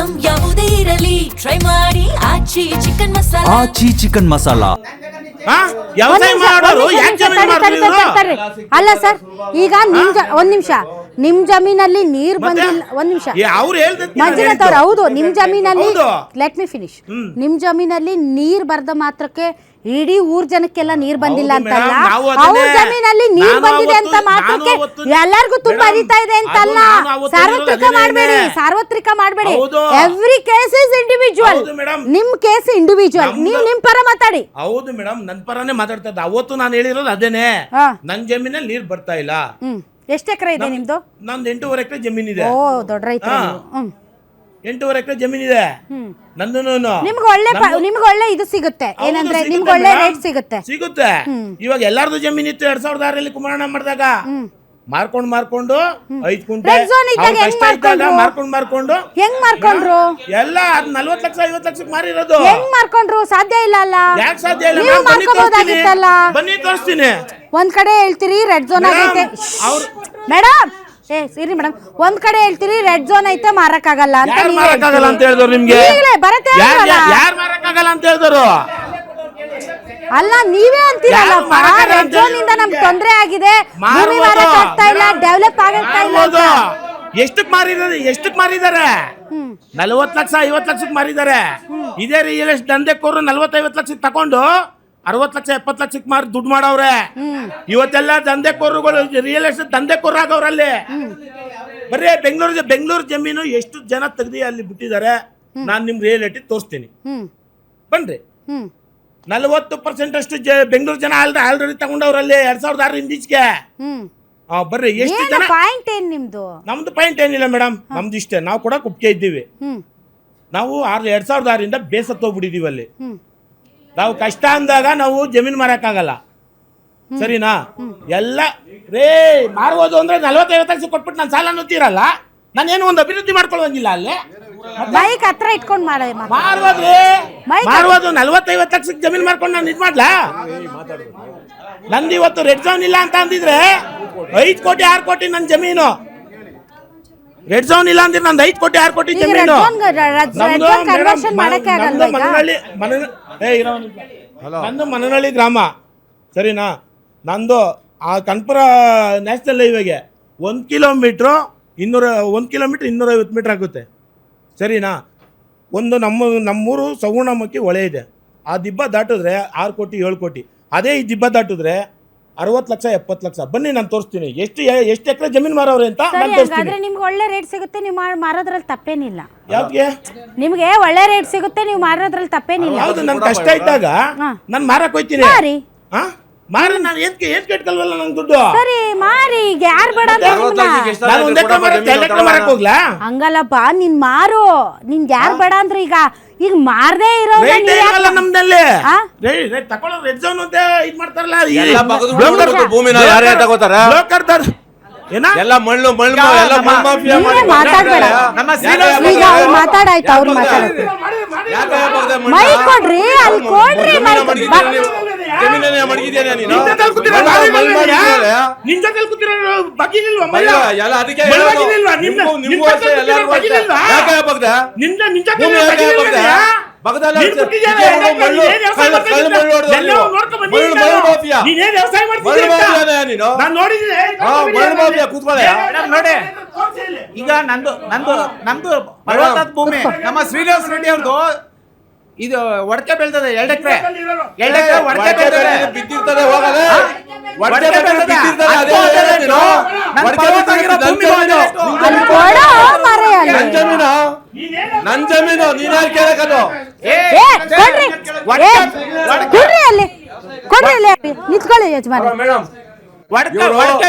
Item ಯಾವುದೇ ಇರಲಿ try ಮಾಡಿ ಆಚಿ ಚಿಕನ್ ಮಸಾಲಾ. ಆಚಿ ಚಿಕನ್ ಮಸಾಲಾ. ಅಲ್ಲ ಸರ್, ಈಗ ಒಂದ್ ನಿಮಿಷ, ನಿಮ್ ಜಮೀನಲ್ಲಿ ನೀರ್ ಬಂದಿಲ್ಲ. ಒಂದ್ ನಿಮಿಷ ಮಂಜುನಾಥ್ ಅವ್ರು, ಹೌದು ನಿಮ್ ಜಮೀನಲ್ಲಿ, ಲೆಟ್ ಮಿ ಫಿನಿಶ್. ನಿಮ್ ಜಮೀನಲ್ಲಿ ನೀರ್ ಬರ್ದ ಮಾತ್ರಕ್ಕೆ ಇಡೀ ಊರ್ ಜನಕ್ಕೆಲ್ಲ ನೀರ್ ಬಂದಿಲ್ಲ ಅಂತಲ್ಲ, ಅವ್ರ ಜಮೀನಲ್ಲಿ ನೀರ್ ಬಂದಿದೆ ಅಂತ ಮಾತ್ರಕ್ಕೆ ಎಲ್ಲರಿಗೂ ತುಂಬಾ ಅರಿತಾ ಇದೆ ಅಂತಲ್ಲ. ಸಾರ್ವತ್ರಿಕ ಮಾಡಬೇಡಿ. Every case is individual. ನಿಮ್ ಕೇಸ್ ಇಂಡಿವಿಜುವಲ್. ನೀವು ನಿಮ್ ಪರ ಮಾತಾಡಿ. ಹೌದು ಮೇಡಮ್, ನನ್ ಪರನೇ ಮಾತಾಡ್ತಾ ಇದ್ದ. ಅವತ್ತು ನಾನು ಹೇಳಿರೋದು ಅದೇನೆ, ನನ್ ಜಮೀನಲ್ಲಿ ನೀರ್ ಬರ್ತಾ ಇಲ್ಲ. ಎಷ್ಟು ಎಕರೆ ಇದೆ ನಿಮ್ದು? ನಂದು 8.5 ಎಕರೆ ಜಮೀನ್ ಇದೆ. ಓ, ದೊಡ್ಡ ರೈತ. 8.5 ಎಕರೆ ಜಮೀನ್ ಇದೆ ನಂದು. ನಿಮ್ಗೆ ಒಳ್ಳೆ ಇದು ಸಿಗುತ್ತೆ, ಏನಂದ್ರೆ ನಿಮ್ಗೆ ಒಳ್ಳೆ ರೇಟ್ ಸಿಗುತ್ತೆ. ಇವಾಗ ಎಲ್ಲಾರ್ದು ಜಮೀನ್ ಇತ್ತು 2006 ಕುಮಾರಣ್ಣ ಮಾಡಿದಾಗ. ಮಾರ್ಕೊಂಡು 5 ಕ್ವಿಂಟಲ್ ಮಾರ್ಕೊಂಡು ಹೆಂಗ್ ಮಾರ್ಕೊಂಡ್ರು? ಎಲ್ಲ 40 ಲಕ್ಷ 50 ಲಕ್ಷಕ್ಕೆ ಮಾರಿರೋದು. ಹೆಂಗ್ ಮಾರ್ಕೊಂಡ್ರು? ಸಾಧ್ಯ ಇಲ್ಲ ಅಲ್ಲ. ಯಾಕೆ ಸಾಧ್ಯ ಇಲ್ಲ? ಬನ್ನಿ ತೋರಿಸ್ತೀನಿ. ಒಂದ್ ಕಡೆ ಹೇಳ್ತೀರಿ ರೆಡ್ ಝೋನ್ ಆಗೈತೆ ಮೇಡಮ್. ಸರಿ ಮೇಡಮ್, ಒಂದ್ ಕಡೆ ಹೇಳ್ತೀರಿ ರೆಡ್ ಝೋನ್ ಐತೆ ಮಾರಕ್ಕಾಗಲ್ಲ ಅಂತ. ಮಾರಕ್ಕಾಗಲ್ಲ ಅಂತ ಹೇಳಿದ್ರು ನಿಮ್ಗೆ? ಯಾರು ಮಾರಕ್ಕಾಗಲ್ಲ ಅಂತ ಹೇಳಿದ್ರು? ಅಲ್ಲ, ನೀವೇ ಅಂತೀರಲ್ಲಪ್ಪ, ರೆಡ್ ಝೋನ್ ಇಂದ ನಮ್ಗೆ ತೊಂದರೆ ಆಗಿದೆ, ಭೂಮಿ ಮಾರಕ್ ಆಗ್ತಾ ಇಲ್ಲ, ಡೆವಲಪ್ ಆಗ್ತಾ ಇಲ್ಲ. ಎಷ್ಟಕ್ ಮಾರಿದ್ದಾರೆ? 40 ಲಕ್ಷ 50 ಲಕ್ಷಕ್ಕೆ ಮಾರಿದ್ದಾರೆ. ಇದೇ ರಿಯಲ್ ಎಸ್ಟೇಟ್ ದಂಧೆಕೋರು 40-50 ಲಕ್ಷಕ್ಕೆ ತಕೊಂಡು 60 ಲಕ್ಷ 70 ಲಕ್ಷಕ್ಕೆ ಮಾರಿ ದುಡ್ಡು ಮಾಡವ್ರೆ. ಇವತ್ತೆಲ್ಲ ದಂಧೆಕೋರುಗಳು ರಿಯಲ್ ಎಸ್ಟೇಟ್ ದಂಧೆಕೋರು ಆಗವ್ರಲ್ಲಿ. ಬರೀ ಬೆಂಗಳೂರು ಜಮೀನು ಎಷ್ಟು ಜನ ತೆಗ್ದಿ ಅಲ್ಲಿ ಬಿಟ್ಟಿದ್ದಾರೆ. ನಾನ್ ನಿಮ್ಗೆ ರಿಯಲ್ ಎಸ್ಟೇಟ್ ತೋರಿಸ್ತೀನಿ, ಬನ್ರಿ. 40% ಅಷ್ಟು ಬೆಂಗಳೂರು ಜನ ಆಲ್ರೆಡಿ ತಗೊಂಡವ್ರಲ್ಲಿ 2006 ಇಂದೀಚೆಗೆ. ಬರ್ರಿ, ಎಷ್ಟು ಜನ? ಪಾಯಿಂಟ್ ಏನ್ ನಿಮ್ದು? ನಮ್ದು ಪಾಯಿಂಟ್ ಏನಿಲ್ಲ ಮೇಡಮ್, ನಮ್ದು ಇಷ್ಟೇ. ನಾವು ಕೂಡ ಕುಪ್ಕೆ ಇದ್ದೀವಿ. ನಾವು 2006 ಬೇಸತ್ತೋಗ್ಬಿಟ್ಟಿದೀವಿ ಅಲ್ಲಿ. ನಾವು ಕಷ್ಟ ಅಂದಾಗ ನಾವು ಜಮೀನ್ ಮಾರಕ್ಕಾಗಲ್ಲ, ಸರಿನಾ? ಎಲ್ಲ ರೇ ಮಾರ್ಬೋದು ಅಂದ್ರೆ 40-50 ಲಕ್ಷ ಕೊಟ್ಬಿಟ್ಟು ನಾನು ಸಾಲ ನುತ್ತೀರಲ್ಲ, ನಾನೇನು ಒಂದು ಅಭಿವೃದ್ಧಿ ಮಾಡ್ಕೊಳ್ಳೋಂಗಿಲ್ಲ ಅಲ್ಲಿ. ಬೈಕ್ ಹತ್ರ ಇಟ್ಕೊಂಡು ಮಾರ್ಬೋದ್ರಿ, ಮಾರ್ಬೋದು. 40-50 ಲಕ್ಷಕ್ಕೆ ಜಮೀನ್ ಮಾರ್ಕೊಂಡು ನಾನು ಇದು ಮಾಡ್ಲಾ? ನಂದು ಇವತ್ತು ರೆಡ್ ಝೋನ್ ಇಲ್ಲ ಅಂತ ಅಂದಿದ್ರೆ 5 ಕೋಟಿ 6 ಕೋಟಿ ನನ್ನ ಜಮೀನು. ರೆಡ್ ಝೋನ್ ಇಲ್ಲ ಅಂದ್ರೆ ನಂದು 5 ಕೋಟಿ 6 ಕೋಟಿ ಜಮೀನು. ನಂದು ಮನನಹಳ್ಳಿ ಗ್ರಾಮ, ಸರಿನಾ? ನಂದು ಆ ಕನಕಪುರ ನ್ಯಾಷನಲ್ ಹೈವೇಗೆ 1 ಕಿಲೋಮೀಟ್ರು 250 ಮೀಟರ್ ಆಗುತ್ತೆ, ಸರಿನಾ? ನಮ್ಮೂರು ಸಗುಣಮಕ್ಕಿ ಹೊಳೆ ಇದೆ. ಆ ದಿಬ್ಬ ದಾಟಿದ್ರೆ 6 ಕೋಟಿ 7 ಕೋಟಿ. ಅದೇ ಈ ದಿಬ್ಬ ದಾಟಿದ್ರೆ 60 ಲಕ್ಷ 70 ಲಕ್ಷ. ಬನ್ನಿ ನಾನು ತೋರಿಸ್ತೀನಿ ಎಷ್ಟು ಎಕರೆ ಜಮೀನು ಮಾರವ್ರೆ ಅಂತ. ನಿಮ್ಗೆ ಒಳ್ಳೆ ರೇಟ್ ಸಿಗುತ್ತೆ, ನೀವು ಮಾರೋದ್ರಲ್ಲಿ ತಪ್ಪೇನಿಲ್ಲ. ಯಾಕೆ ನಿಮ್ಗೆ ಒಳ್ಳೆ ರೇಟ್ ಸಿಗುತ್ತೆ, ನೀವು ಮಾರೋದ್ರಲ್ಲಿ ತಪ್ಪೇನಿಲ್ಲ. ಹೌದು, ನನ್ ಕಷ್ಟ ಇದ್ದಾಗ ನಾನು ಮಾರಕ್ ಹೋಯ್ತೀನಿ. ಮಾರಿ ನಾನು ಏನ್ ಕೆಟ್ಕಲ್ವಲ್ಲ ನಂಗೆ ದುಡ್ಡು. ಸರಿ ಮಾರಿ, ಯಾರು ಬೇಡ ಮಾರಕ್ ಹೋಗ್ಲಾ? ಹಂಗಲ್ಲಪ್ಪ, ನೀನ್ ಮಾರು, ನಿನ್ ಯಾರು ಬೇಡ ಅಂದ್ರೆ ಈಗ ಮಾರದೇ ಇರೋ ನಮ್ದಲ್ಲಿ ತಗೊಳ್ಳೋ ರೆಡ್ ಝೋನ್ ಅಂತ ಇದ್ ಮಾಡ್ತಾರಲ್ಲ. ಭೂಮಿನ ಯಾರೇ ತಗೋತಾರ? ಎಲ್ಲ ಮಣ್ಣು ಎಲ್ಲ ಮಾತಾಡ್ಬೇಡ. ಈಗ ಅವ್ರು ಮಾತಾಡಾಯ್ತು, ಅವ್ರು ಮಾತಾಡ್ತಾರೆ. ಮೈ ಕೊಡ್ರಿ, ಅಲ್ಲಿ ಕೊಡ್ರಿ. ಈಗ ನಮ್ದು ಭೂಮಿ, ನಮ್ಮ ಶ್ರೀನಿವಾಸ ರೆಡ್ಡಿ ಅವ್ರದ್ದು ಇದು ಒಡಕೆ ಬೆಳ್ತದೆ 2 ಎಕರೆ ಒಡಕೆ ಬೆಳ್ತದೆ, ಬಿದ್ದಿರ್ತದೆ ಹೋಗಲ್ಲ. ನನ್ ಜಮೀನು ನೀನ್ ಯಾರು ಕೇಳಕದು? ನಿಂತ್ಕೊಳ್ಳಿ ಯಜಮಾನ.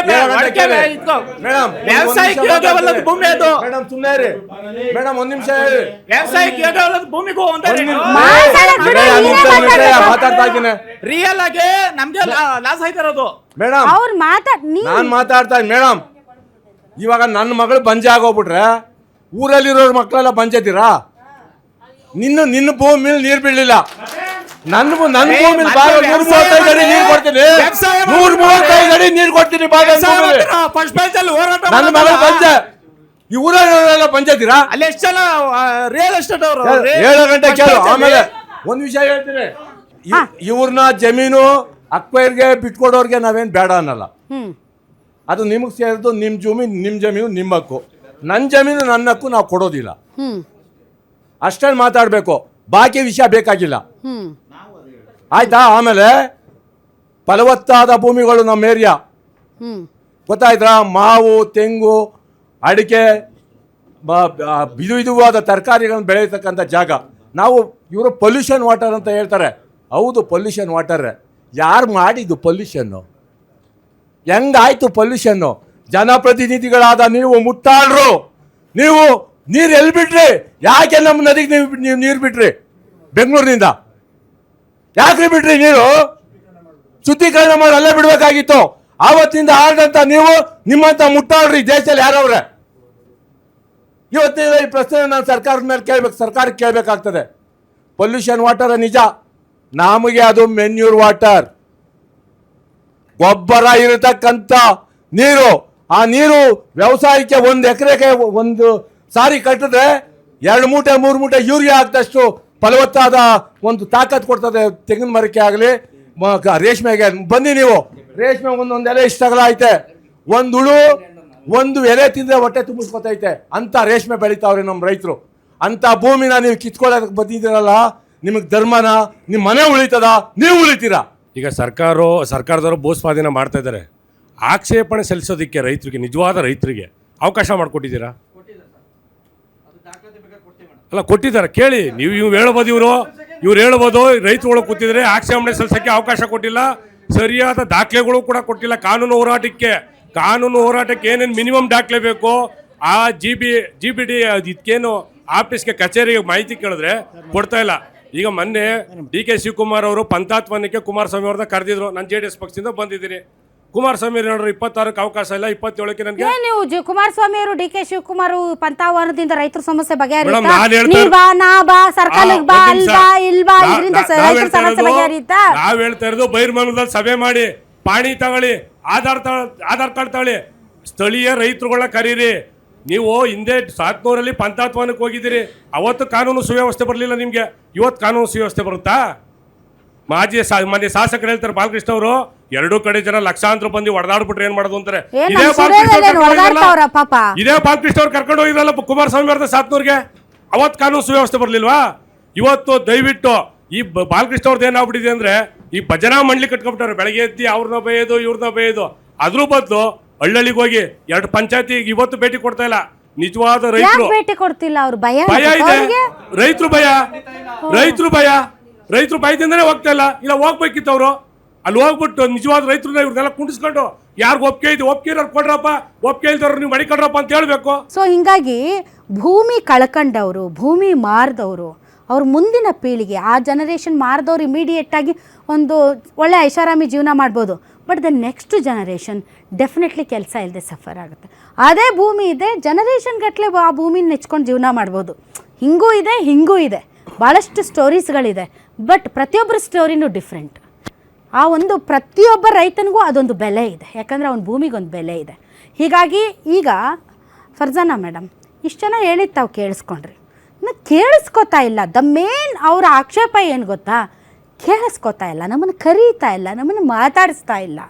ವ್ಯವಸಾಯಕ್ಕೆ ಯೋಗ್ಯವಲ್ಲದ ಭೂಮಿ ಅದು. ಮೇಡಮ್ ಒಂದ್ ನಿಮಿಷ ಹೇಳಿ. ವ್ಯವಸಾಯಕ್ಕೆ ಯೋಗ್ಯವಲ್ಲದ ಭೂಮಿಗೂ ಮಾತಾಡ್ತಾ ಇದ್ದೀನಿ. ರಿಯಲ್ ಆಗಿ ನಮ್ಗೆ ಲಾಸ್ ಆಯ್ತಿರೋದು ಮೇಡಮ್. ನಾನ್ ಮಾತಾಡ್ತಾ ಇದ್ದೀನಿ ಮೇಡಮ್. ಇವಾಗ ನನ್ನ ಮಗಳು ಬಂಜೆ ಆಗೋಗ್ಬಿಟ್ರೆ ಊರಲ್ಲಿರೋ ಮಕ್ಕಳೆಲ್ಲ ಬಂಜೆತೀರಾ? ನಿನ್ನ ಭೂಮಿ ನೀರ್ ಬೀಳಲಿಲ್ಲ, ನನ್ನ ಭೂಮಿ 135 ಅಡಿ ನೀರು ಕೊಡ್ತೀನಿ, 135 ಅಡಿ ನೀರು ಕೊಡ್ತೀನಿ. ನನ್ನ ಮಗಳು ಬಂಜೆ ಈ ಊರಲ್ಲೆಲ್ಲ ಪಂಚಾಯತಿರಾ? ಅಲ್ಲಿ ಎಷ್ಟು ಜನ ರಿಯಲ್ ಎಸ್ಟೇಟ್ ಅವರು 7 ಗಂಟೆ ಕೇಳು. ಆಮೇಲೆ ಒಂದ್ ವಿಷಯ ಹೇಳ್ತೀನಿ, ಇವ್ರನ್ನ ಜಮೀನು ಅಕ್ವೈರ್ಗೆ ಬಿಟ್ಕೊಡೋರ್ಗೆ ನಾವೇನ್ ಬೇಡ ಅನ್ನಲ್ಲ. ಅದು ನಿಮಗೆ ಸೇರಿದ್ದು, ನಿಮ್ಮ ಜಮೀನು ನಿಮ್ಮ ಹಕ್ಕು, ನನ್ನ ಜಮೀನು ನನ್ನ ಹಕ್ಕು, ನಾವು ಕೊಡೋದಿಲ್ಲ. ಅಷ್ಟೇ ಮಾತಾಡಬೇಕು, ಬಾಕಿ ವಿಷಯ ಬೇಕಾಗಿಲ್ಲ. ಆಯ್ತಾ? ಆಮೇಲೆ ಫಲವತ್ತಾದ ಭೂಮಿಗಳು ನಮ್ಮ ಏರಿಯಾ ಗೊತ್ತಾಯ್ತಾ? ಮಾವು, ತೆಂಗು, ಅಡಿಕೆ, ವಿಧವಾದ ತರಕಾರಿಗಳನ್ನು ಬೆಳೆಯತಕ್ಕಂಥ ಜಾಗ. ನಾವು ಇವರು ಪೊಲ್ಯೂಷನ್ ವಾಟರ್ ಅಂತ ಹೇಳ್ತಾರೆ. ಹೌದು, ಪೊಲ್ಯೂಷನ್ ವಾಟರ್. ಯಾರು ಮಾಡಿದ್ದು ಪೊಲ್ಯೂಷನ್ನು? ಹೆಂಗಾಯ್ತು ಪೊಲ್ಯೂಷನ್ನು? ಜನಪ್ರತಿನಿಧಿಗಳಾದ ನೀವು ಮುಟ್ಟಾಳ್ರು, ನೀವು ನೀರು ಎಲ್ಲಿ ಬಿಟ್ರಿ? ಯಾಕೆ ನಮ್ಮ ನದಿಗೆ ನೀವು ನೀರು ಬಿಟ್ರಿ? ಬೆಂಗಳೂರಿನಿಂದ ಯಾಕ್ರಿ ಬಿಟ್ರಿ ನೀರು? ಶುದ್ಧೀಕರಣ ಮಾಡಿ ಅಲ್ಲೇ ಬಿಡಬೇಕಾಗಿತ್ತು. ಆವತ್ತಿಂದ ಆಡಂತ ನೀವು, ನಿಮ್ಮಂತ ಮುಟ್ಟಾಳ್ರಿ ದೇಶದಲ್ಲಿ ಯಾರವ್ರೆ? ಇವತ್ತಿನ ಈ ಪ್ರಶ್ನೆ ನಾನು ಸರ್ಕಾರದ ಮೇಲೆ ಸರ್ಕಾರಕ್ಕೆ ಕೇಳಬೇಕಾಗ್ತದೆ. ಪೊಲ್ಯೂಷನ್ ವಾಟರ್ ನಿಜ, ನಮಗೆ ಅದು ಮೆನ್ಯೂರ್ ವಾಟರ್, ಗೊಬ್ಬರ ಇರತಕ್ಕಂಥ ನೀರು. ಆ ನೀರು ವ್ಯವಸಾಯಕ್ಕೆ 1 ಎಕರೆಗೆ 1 ಸಾರಿ ಕಟ್ಟಿದ್ರೆ 2 ಮೂಟೆ 3 ಮೂಟೆ ಯೂರಿಯಾ ಹಾಕಿದಷ್ಟು ಫಲವತ್ತಾದ ಒಂದು ತಾಕತ್ ಕೊಡ್ತದೆ. ತೆಂಗಿನ ಮರಕ್ಕೆ ಆಗಲಿ, ರೇಷ್ಮೆಗೆ ಬನ್ನಿ ನೀವು, ರೇಷ್ಮೆ ಒಂದೊಂದು ಎಲೆ ಇಷ್ಟಾಗಲ ಐತೆ, ಒಂದು ಎಲೆ ತಿಂದ್ರೆ ಹೊಟ್ಟೆ ತುಂಬಿಸ್ಕೊತೈತೆ ಅಂತ ರೇಷ್ಮೆ ಬೆಳಿತಾವ್ರೆ ನಮ್ಮ ರೈತರು. ಅಂತ ಭೂಮಿನ ನೀವು ಕಿತ್ಕೊಳ್ಳೋದಕ್ಕೆ ಬಂದಿದ್ದೀರಲ್ಲ, ನಿಮಗೆ ಧರ್ಮನ, ನಿಮ್ಮ ಮನೆ ಉಳಿತದ? ನೀವು ಉಳಿತೀರಾ? ಈಗ ಸರ್ಕಾರದವರು ಭೂಸ್ವಾಧೀನ ಮಾಡ್ತಾ ಇದ್ದಾರೆ. ಆಕ್ಷೇಪಣೆ ಸಲ್ಲಿಸೋದಕ್ಕೆ ರೈತರಿಗೆ, ನಿಜವಾದ ರೈತರಿಗೆ ಅವಕಾಶ ಮಾಡಿಕೊಟ್ಟಿದ್ದೀರಾ? ಅಲ್ಲ, ಕೊಟ್ಟಿದ್ದಾರೆ. ಕೇಳಿ, ನೀವು ಹೇಳ್ಬೋದು, ಇವ್ರು ಹೇಳ್ಬೋದು ರೈತರುಗಳು ಕೂತಿದ್ರೆ ಆಕ್ಷೇಪಣೆ ಸಲ್ಲಿಸೋಕ್ಕೆ ಅವಕಾಶ ಕೊಟ್ಟಿಲ್ಲ, ಸರಿಯಾದ ದಾಖಲೆಗಳು ಕೂಡ ಕೊಟ್ಟಿಲ್ಲ. ಕಾನೂನು ಹೋರಾಟಕ್ಕೆ ಏನೇನು ಮಿನಿಮಮ್ ದಾಖಲೆ ಬೇಕು, ಆ GBD ಇದಕ್ಕೇನು ಆಫೀಸ್ಗೆ ಕಚೇರಿಗೆ ಮಾಹಿತಿ ಕೇಳಿದ್ರೆ ಕೊಡ್ತಾ ಇಲ್ಲ. ಈಗ ಮೊನ್ನೆ DK ಶಿವಕುಮಾರ್ ಅವರು ಪಂಚಾಯತ್ವನಕ್ಕೆ ಕುಮಾರಸ್ವಾಮಿ ಅವ್ರನ್ನ ಕರೆದಿದ್ರು. ನಾನು JDS ಪಕ್ಷದಿಂದ ಬಂದಿದ್ದೀನಿ. ಕುಮಾರಸ್ವಾಮಿ ನೋಡ್ರಿ 26ಕ್ಕೆ ಅವಕಾಶ ಇಲ್ಲ, 27ಕ್ಕೆ ನನಗೆ. ನೀವು ಕುಮಾರಸ್ವಾಮಿ ಅವರು DK ಶಿವಕುಮಾರ್ ಪಂಚಾವನದಿಂದ ರೈತರ ಸಮಸ್ಯೆ ಬಗೆಹರಿಯುತ್ತಾ? ನಾವ್ ಹೇಳ್ತಾ ಇರೋದು ಬೈರ್ಮನದಲ್ಲಿ ಸಭೆ ಮಾಡಿ, ಪಾಣಿ ತಗೊಳ್ಳಿ, ಆಧಾರ್ ಕಾರ್ಡ್ ತಗೊಳ್ಳಿ, ಸ್ಥಳೀಯ ರೈತರುಗಳನ್ನ ಕರೀರಿ. ನೀವು ಹಿಂದೆ 1900ರಲ್ಲಿ ಪಂಚಾಯತ್ವನಕ್ಕೆ ಹೋಗಿದ್ದೀರಿ, ಅವತ್ತು ಕಾನೂನು ಸುವ್ಯವಸ್ಥೆ ಬರಲಿಲ್ಲ ನಿಮ್ಗೆ, ಇವತ್ತು ಕಾನೂನು ಸುವ್ಯವಸ್ಥೆ ಬರುತ್ತಾ? ಮಾನ್ಯ ಶಾಸಕರು ಹೇಳ್ತಾರೆ, ಬಾಲಕೃಷ್ಣ ಅವರು, 2 ಕಡೆ ಜನ ಲಕ್ಷಾಂತರ ಬಂದು ಹೊಡೆದಾಡ್ಬಿಟ್ರೆ ಏನ್ ಮಾಡೋದು ಅಂತಾರೆ. ಇದೇ ಬಾಲಕೃಷ್ಣ ಅವ್ರು ಕರ್ಕೊಂಡು ಹೋಗಿದ್ರಲ್ಲ ಕುಮಾರಸ್ವಾಮಿ ಅವ್ರ 1900ಗೆ, ಅವತ್ತು ಕಾನೂನು ಸುವ್ಯವಸ್ಥೆ ಬರ್ಲಿಲ್ವಾ? ಇವತ್ತು ದಯವಿಟ್ಟು ಈ ಬಾಲಕೃಷ್ಣ ಅವ್ರದ್ದು ಏನಾಗ್ಬಿಟ್ಟಿದೆ ಅಂದ್ರೆ, ಈ ಭಜನಾ ಮಂಡಳಿ ಕಟ್ಕೊಂಡ್ಬಿಟ್ಟಾರೆ. ಬೆಳಗ್ಗೆ ಎದ್ದು ಅವ್ರನ್ನ ಬೈಯೋದು, ಇವ್ರನ್ನ ಬೈಯೋದು. ಅದ್ರ ಬದಲು ಹಳ್ಳಿಗೆ ಹೋಗಿ 2 ಪಂಚಾಯತಿ ಇವತ್ತು ಭೇಟಿ ಕೊಡ್ತಾ ಇಲ್ಲ. ನಿಜವಾದ ರೈತರು ಭೇಟಿ ಕೊಡ್ತಿಲ್ಲ, ಅವ್ರ ಭಯ ಇದೆ. ರೈತರು ಭಯದಿಂದನೇ ಹೋಗ್ತಾ ಇಲ್ಲ ಹೋಗ್ಬೇಕಿತ್ತು ಅವರು. ಅಲ್ಲಿ ಹೋಗ್ಬಿಟ್ಟು ನಿಜವಾದ ರೈತರನ್ನ ಇವ್ರನ್ನೆಲ್ಲ ಕುಂಡಿಸ್ಕೊಂಡು, ಯಾರಿಗೂ ಒಪ್ಪಿಗೆ ಇರೋರು ಕೊಡ್ರಪ್ಪ, ಒಪ್ಪಿಗೆ ಇಲ್ದವ್ರು ನೀವು ಮಡಿಕೊಡ್ರಪ್ಪ ಅಂತ ಹೇಳ್ಬೇಕು. ಸೊ ಹಿಂಗಾಗಿ ಭೂಮಿ ಕಳ್ಕೊಂಡವರು, ಭೂಮಿ ಮಾರಿದವರು, ಅವ್ರ ಮುಂದಿನ ಪೀಳಿಗೆ, ಆ ಜನರೇಷನ್ ಮಾರಿದವ್ರು ಇಮಿಡಿಯೇಟ್ ಆಗಿ ಒಂದು ಒಳ್ಳೆ ಐಷಾರಾಮಿ ಜೀವನ ಮಾಡ್ಬೋದು. But the next generation definitely ಕೆಲಸ ಇಲ್ಲದೆ ಸಫರ್ ಆಗುತ್ತೆ. ಅದೇ ಭೂಮಿ ಇದೆ, ಜನರೇಷನ್ ಗಟ್ಟಲೆ ಆ ಭೂಮಿನ ನೆಚ್ಕೊಂಡು ಜೀವನ ಮಾಡ್ಬೋದು. ಹಿಂಗೂ ಇದೆ ಭಾಳಷ್ಟು ಸ್ಟೋರೀಸ್ಗಳಿದೆ. ಬಟ್ ಪ್ರತಿಯೊಬ್ಬರ ಸ್ಟೋರಿನೂ ಡಿಫ್ರೆಂಟ್. ಆ ಒಂದು ಪ್ರತಿಯೊಬ್ಬ ರೈತನಿಗೂ ಅದೊಂದು ಬೆಲೆ ಇದೆ, ಯಾಕಂದರೆ ಅವನ ಭೂಮಿಗೊಂದು ಬೆಲೆ ಇದೆ. ಹೀಗಾಗಿ ಈಗ ಫರ್ಜಾನಾ ಮೇಡಮ್ ಇಷ್ಟು ಜನ ಹೇಳಿದ್ದು ತಾವು ಕೇಳಿಸ್ಕೊಂಡ್ರಿ, ಕೇಳಿಸ್ಕೊತಾ ಇಲ್ಲ. ದ ಮೇನ್ ಅವರ ಆಕ್ಷೇಪ ಏನು ಗೊತ್ತಾ? ಕೇಳಿಸ್ಕೊತಾ ಇಲ್ಲ, ನಮ್ಮನ್ನು ಕರೀತಾ ಇಲ್ಲ, ನಮ್ಮನ್ನು ಮಾತಾಡಿಸ್ತಾ ಇಲ್ಲ.